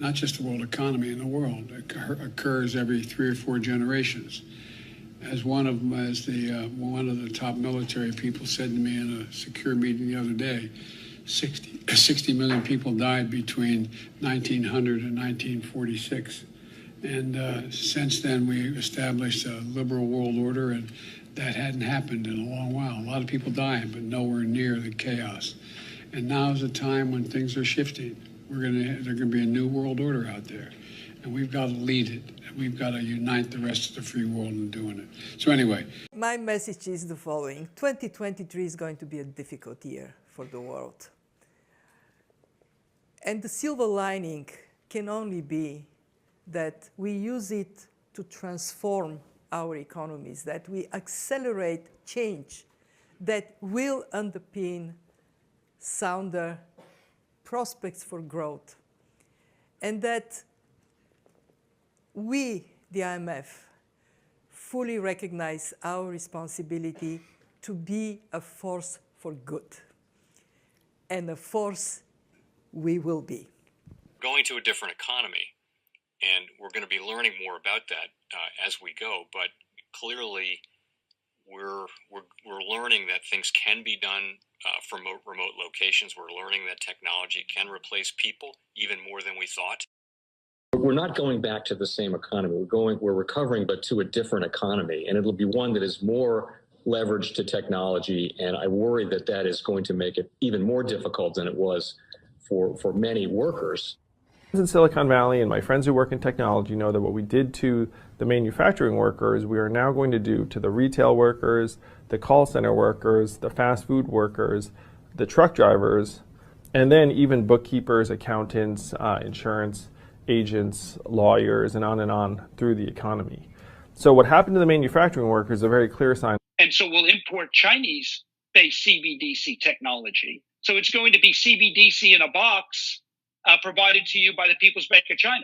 not just the world economy, in the world. It occurs every 3 or 4 generations. As one of the top military people said to me in a secure meeting the other day, 60 million people died between 1900 and 1946. And since then, we established a liberal world order, and that hadn't happened in a long while. A lot of people dying, but nowhere near the chaos. And now is a time when things are shifting. There's going to be a new world order out there, and we've got to lead it. We've got to unite the rest of the free world in doing it. So anyway. My message is the following. 2023 is going to be a difficult year for the world. And the silver lining can only be that we use it to transform our economies, that we accelerate change that will underpin sounder prospects for growth, and that we, the IMF, fully recognize our responsibility to be a force for good, and a force we will be. Going to a different economy, and we're going to be learning more about that as we go. But clearly, we're learning that things can be done from remote locations. We're learning that technology can replace people even more than we thought. We're not going back to the same economy. We're recovering, but to a different economy, and it'll be one that is more leveraged to technology. And I worry that that is going to make it even more difficult than it was for many workers. In Silicon Valley, and my friends who work in technology know that what we did to the manufacturing workers, we are now going to do to the retail workers, the call center workers, the fast food workers, the truck drivers, and then even bookkeepers, accountants, insurance agents, lawyers, and on through the economy. So what happened to the manufacturing workers is a very clear sign. And so we'll import Chinese-based CBDC technology. So it's going to be CBDC in a box provided to you by the People's Bank of China.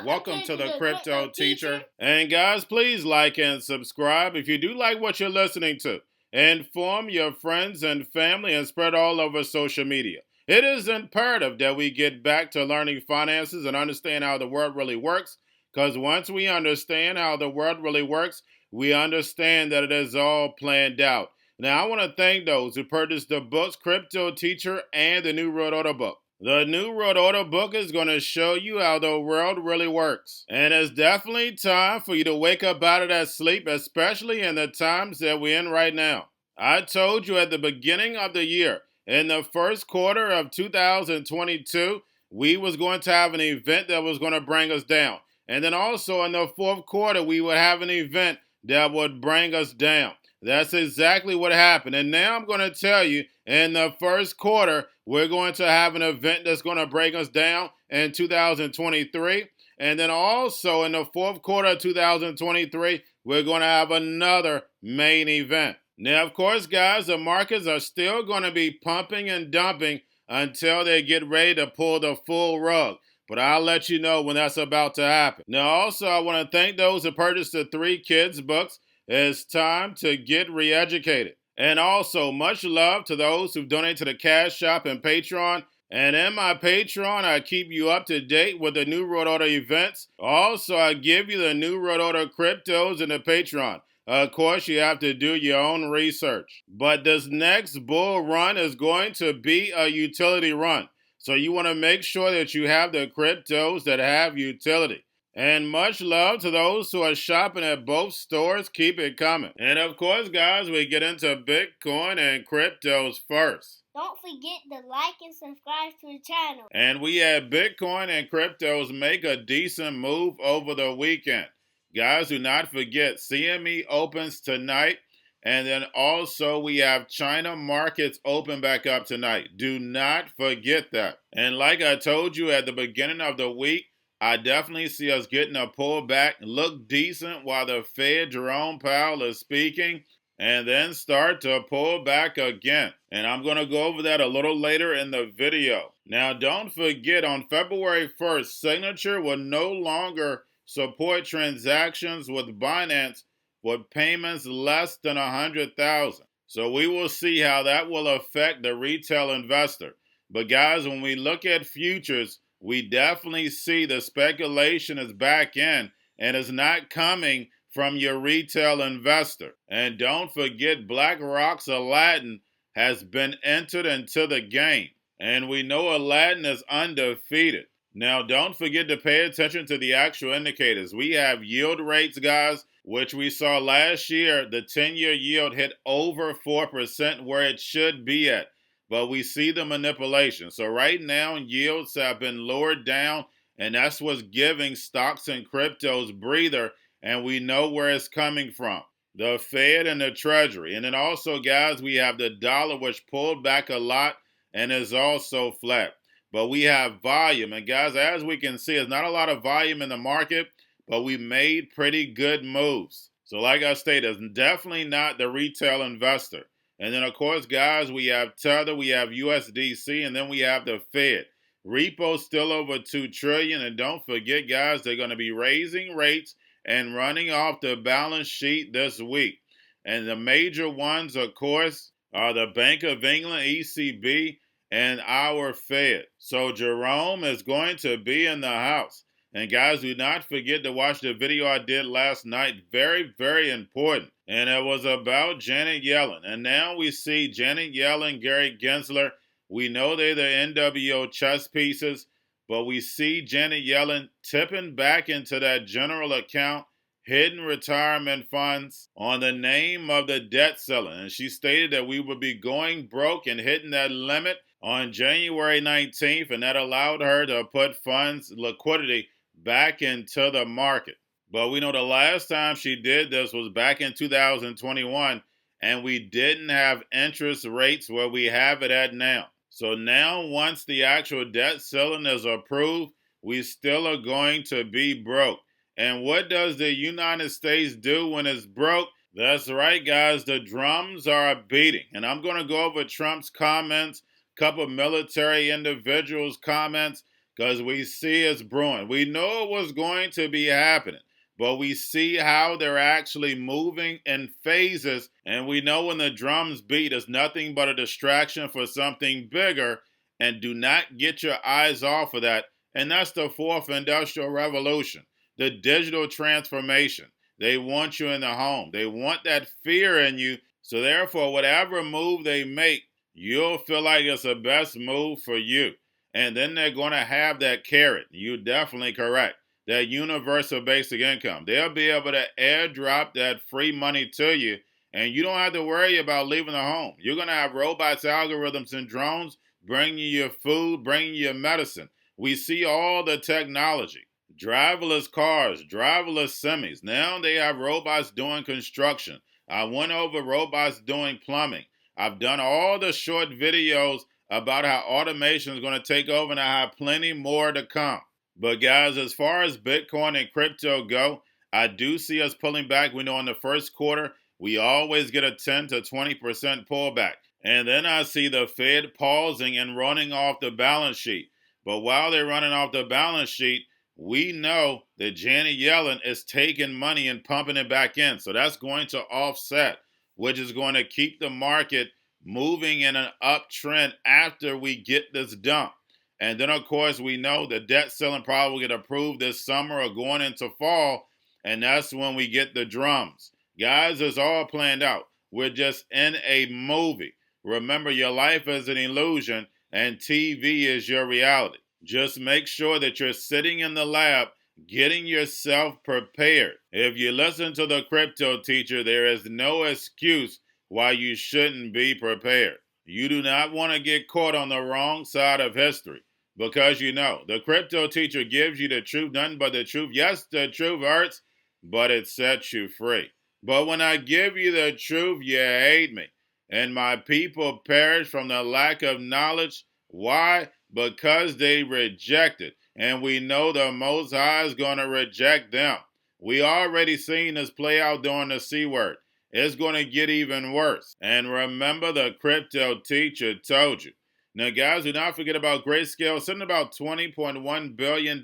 Welcome to the Crypto Teacher. And guys, please like and subscribe if you do like what you're listening to. Inform your friends and family and spread all over social media. It is imperative that we get back to learning finances and understand how the world really works, because once we understand how the world really works, we understand that it is all planned out. Now, I want to thank those who purchased the books Cryptoteacher and the New World Order book. The New World Order book is going to show you how the world really works. And it's definitely time for you to wake up out of that sleep, especially in the times that we're in right now. I told you at the beginning of the year, in the first quarter of 2022, we was going to have an event that was going to bring us down. And then also in the fourth quarter, we would have an event that would bring us down. That's exactly what happened. And now I'm going to tell you, in the first quarter, we're going to have an event that's going to bring us down in 2023. And then also in the fourth quarter of 2023, we're going to have another main event. Now, of course, guys, the markets are still going to be pumping and dumping until they get ready to pull the full rug. But I'll let you know when that's about to happen. Now, also, I want to thank those who purchased the 3 Kids books. It's time to get re-educated. And also, much love to those who donate to the Cash Shop and Patreon. And in my Patreon, I keep you up to date with the New World Order events. Also, I give you the New World Order cryptos in the Patreon. Of course, you have to do your own research. But this next bull run is going to be a utility run. So you want to make sure that you have the cryptos that have utility. And much love to those who are shopping at both stores. Keep it coming. And of course, guys, we get into Bitcoin and cryptos first. Don't forget to like and subscribe to the channel. And we had Bitcoin and cryptos make a decent move over the weekend. Guys, do not forget, CME opens tonight. And then also we have China markets open back up tonight. Do not forget that. And like I told you at the beginning of the week, I definitely see us getting a pullback, look decent while the Fed, Jerome Powell, is speaking, and then start to pull back again. And I'm going to go over that a little later in the video. Now, don't forget, on February 1st, Signature will no longer support transactions with Binance with payments less than $100,000. So we will see how that will affect the retail investor. But guys, when we look at futures, we definitely see the speculation is back in and is not coming from your retail investor. And don't forget, BlackRock's Aladdin has been entered into the game. And we know Aladdin is undefeated. Now, don't forget to pay attention to the actual indicators. We have yield rates, guys, which we saw last year. The 10-year yield hit over 4% where it should be at. But we see the manipulation. So right now, yields have been lowered down, and that's what's giving stocks and cryptos breather, and we know where it's coming from. The Fed and the Treasury. And then also, guys, we have the dollar, which pulled back a lot and is also flat. But we have volume. And guys, as we can see, there's not a lot of volume in the market, but we made pretty good moves. So like I stated, it's definitely not the retail investor. And then, of course, guys, we have Tether, we have USDC, and then we have the Fed. Repo still over $2 trillion. And don't forget, guys, they're going to be raising rates and running off the balance sheet this week. And the major ones, of course, are the Bank of England, ECB, and our Fed. So Jerome is going to be in the house. And guys, do not forget to watch the video I did last night. Very, very important. And it was about Janet Yellen. And now we see Janet Yellen, Gary Gensler. We know they're the NWO chess pieces, but we see Janet Yellen tipping back into that general account, hidden retirement funds on the name of the debt ceiling. And she stated that we would be going broke and hitting that limit on January 19th, and that allowed her to put funds, liquidity, back into the market. But we know the last time she did this was back in 2021, and we didn't have interest rates where we have it at now. So now, once the actual debt ceiling is approved, we still are going to be broke. And what does the United States do when it's broke? That's right, guys. The drums are beating. And I'm going to go over Trump's comments, a couple of military individuals' comments, because we see it's brewing. We know it was going to be happening, but we see how they're actually moving in phases, and we know when the drums beat, it's nothing but a distraction for something bigger, and do not get your eyes off of that, and that's the fourth industrial revolution, the digital transformation. They want you in the home. They want that fear in you, so therefore, whatever move they make, you'll feel like it's the best move for you. And then they're going to have that carrot. You're definitely correct. That universal basic income. They'll be able to airdrop that free money to you, and you don't have to worry about leaving the home. You're going to have robots, algorithms, and drones bringing you your food, bringing you your medicine. We see all the technology. Driverless cars, driverless semis. Now they have robots doing construction. I went over robots doing plumbing. I've done all the short videos about how automation is going to take over, and I have plenty more to come. But guys, as far as Bitcoin and crypto go, I do see us pulling back. We know in the first quarter, we always get a 10 to 20% pullback. And then I see the Fed pausing and running off the balance sheet. But while they're running off the balance sheet, we know that Janet Yellen is taking money and pumping it back in. So that's going to offset, which is going to keep the market moving in an uptrend after we get this dump. And then, of course, we know the debt ceiling probably will get approved this summer or going into fall, and that's when we get the drums. Guys, it's all planned out. We're just in a movie. Remember, your life is an illusion, and TV is your reality. Just make sure that you're sitting in the lab, getting yourself prepared. If you listen to the Crypto Teacher, there is no excuse why you shouldn't be prepared. You do not want to get caught on the wrong side of history, because you know, the Crypto Teacher gives you the truth, nothing but the truth. Yes, the truth hurts, but it sets you free. But when I give you the truth, you hate me. And my people perish from the lack of knowledge. Why? Because they reject it. And we know the Most High is going to reject them. We already seen this play out during the C word. It's going to get even worse. And remember, the Crypto Teacher told you. Now, guys, do not forget about Grayscale, sending about $20.1 billion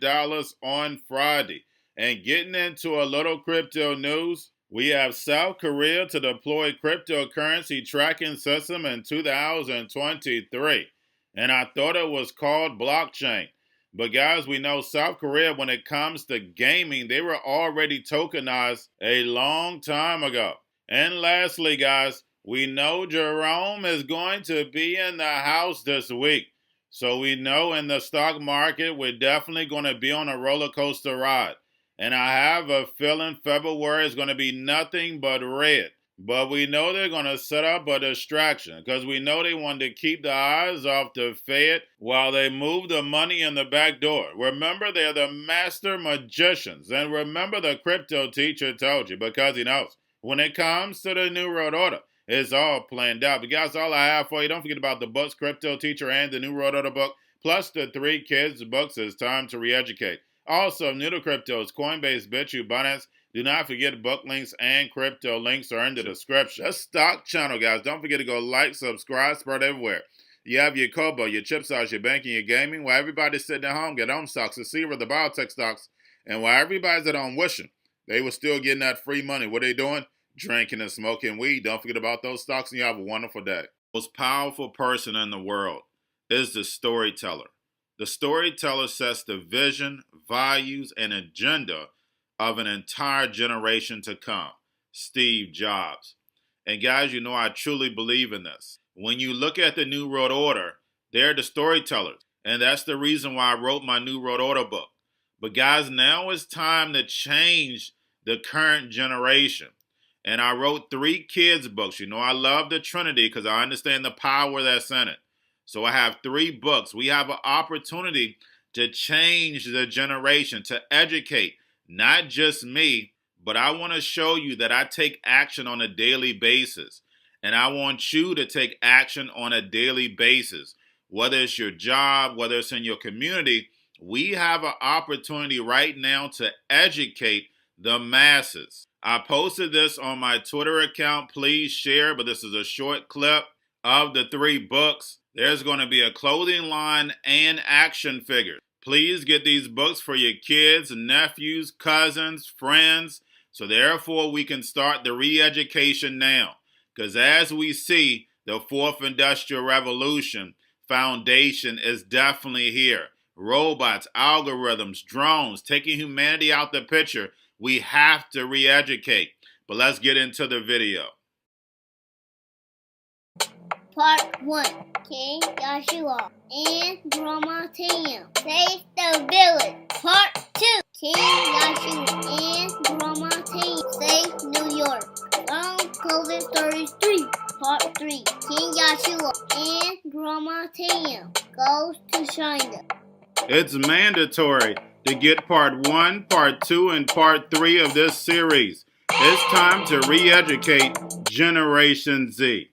on Friday. And getting into a little crypto news, we have South Korea to deploy cryptocurrency tracking system in 2023. And I thought it was called blockchain. But guys, we know South Korea, when it comes to gaming, they were already tokenized a long time ago. And lastly, guys, we know Jerome is going to be in the house this week. So we know in the stock market, we're definitely going to be on a roller coaster ride. And I have a feeling February is going to be nothing but red. But we know they're going to set up a distraction because we know they want to keep the eyes off the Fed while they move the money in the back door. Remember, they're the master magicians. And remember, the crypto teacher told you, because he knows when it comes to the New World Order, it's all planned out. But guys, all I have for you, don't forget about the books, Crypto Teacher and the New World Order book, plus the 3 kids books. It's time to re-educate. Also, new to cryptos, Coinbase, Bitrue, Binance. Do not forget book links and crypto links are in the description. The stock channel, guys. Don't forget to go like, subscribe, spread everywhere. You have your Kobo, your chip stocks, your banking, your gaming. While everybody's sitting at home, get on stocks, the Seaver, the biotech stocks. And while everybody's at home wishing they were still getting that free money, what are they doing? Drinking and smoking weed. Don't forget about those stocks, and you have a wonderful day. The most powerful person in the world is the storyteller. The storyteller sets the vision, values, and agenda of an entire generation to come. Steve Jobs. And guys, you know I truly believe in this. When you look at the New World Order, they're the storytellers. And that's the reason why I wrote my New World Order book. But guys, now it's time to change the current generation. And I wrote 3 kids books. You know I love the Trinity because I understand the power that's in it. So I have 3 books. We have an opportunity to change the generation, to educate, not just me, but I want to show you that I take action on a daily basis. And I want you to take action on a daily basis. Whether it's your job, whether it's in your community, we have an opportunity right now to educate the masses. I posted this on my Twitter account. Please share, but this is a short clip of the 3 books. There's going to be a clothing line and action figures. Please get these books for your kids, nephews, cousins, friends, so therefore we can start the re-education now. Because as we see, the 4th Industrial Revolution foundation is definitely here. Robots, algorithms, drones, taking humanity out the picture. We have to re-educate. But let's get into the video. Part 1. King Joshua and Grandma Tam save the village. Part 2. King Joshua and Grandma Tam save New York from COVID-33. Part 3. King Joshua and Grandma Tam goes to China. It's mandatory to get part 1, part 2, and part 3 of this series. It's time to re-educate Generation Z.